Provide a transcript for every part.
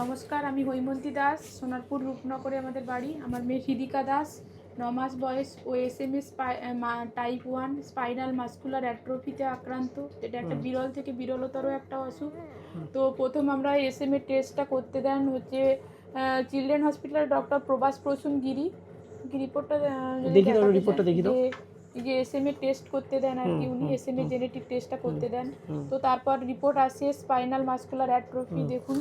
নমস্কার, আমি হৈমন্তী দাস, সোনারপুর রূপনগরে আমাদের বাড়ি। আমার মেয়ে হৃদিকা দাস, 9 মাস বয়স। ও এসএমএস টাইপ 1 স্পাইনাল মাস্কুলার অ্যাট্রোফিতে আক্রান্ত। এটা একটা বিরল থেকে বিরলতর একটা অসুখ। তো প্রথম আমরা এসএমএ টেস্টটা করতে দেন হচ্ছে চিলড্রেন হসপিটালের ডক্টর প্রভাস প্রসূন গিরি। রিপোর্টটা দেখি দাও, যে এসএমএ টেস্ট করতে দেন আর কি, উনি এসএমএ জেনেটিক টেস্টটা করতে দেন। তো তারপর রিপোর্ট আসে স্পাইনাল মাস্কুলার অ্যাট্রোফি। দেখুন,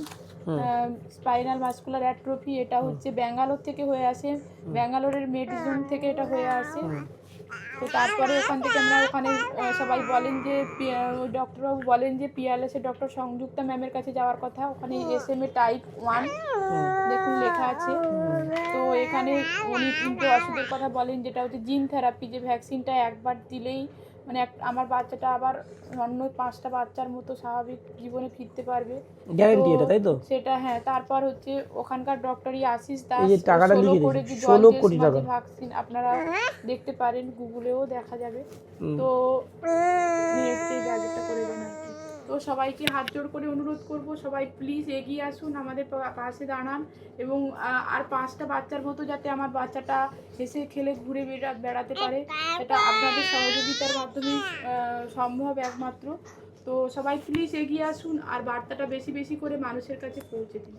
স্পাইনাল মাস্কুলার অ্যাট্রোফি এটা হচ্ছে ব্যাঙ্গালোর থেকে হয়ে আসে, ব্যাঙ্গালোরের মেডিজোন থেকে এটা হয়ে আসে। তো তারপরে ওখান থেকে আমরা ওখানে সবাই বলেন যে ডক্টরবাবু বলেন যে পিয়ারলেসে ডক্টর সংযুক্তা ম্যামের কাছে যাওয়ার কথা। ওখানে এসএমএ টাইপ 1 দেখুন লেখা আছে। তো এখানে উনি কিন্তু ওষুধের কথা বলেন, যেটা হচ্ছে জিন থেরাপি, যে ভ্যাকসিনটা একবার দিলেই মানে আমার বাচ্চাটা আবার অন্য 5টা বাচ্চার মতো স্বাভাবিক জীবনে ফিরতে পারবে, গ্যারান্টি এটা, তাই তো? সেটা হ্যাঁ। তারপর হচ্ছে ওখানকার ডক্টরই আশিস দাস 16 কোটি টাকা ভ্যাকসিন, আপনারা দেখতে পারেন, গুগলেও দেখা যাবে। তো ব্যাগটা করে দেন আর কি। তো সবাইকে হাত জোড় করে অনুরোধ করব, সবাই প্লিজ এগিয়ে আসুন, আমাদের পাশে দাঁড়ান, এবং আর 5টা বাচ্চার মতো যাতে আমার বাচ্চাটা হেসে খেলে ঘুরে বেড়াতে পারে, এটা আপনাদের সহযোগিতার মাধ্যমে সম্ভব একমাত্র। তো সবাই প্লিজ এগিয়ে আসুন আর বার্তাটা বেশি বেশি করে মানুষের কাছে পৌঁছে দিন।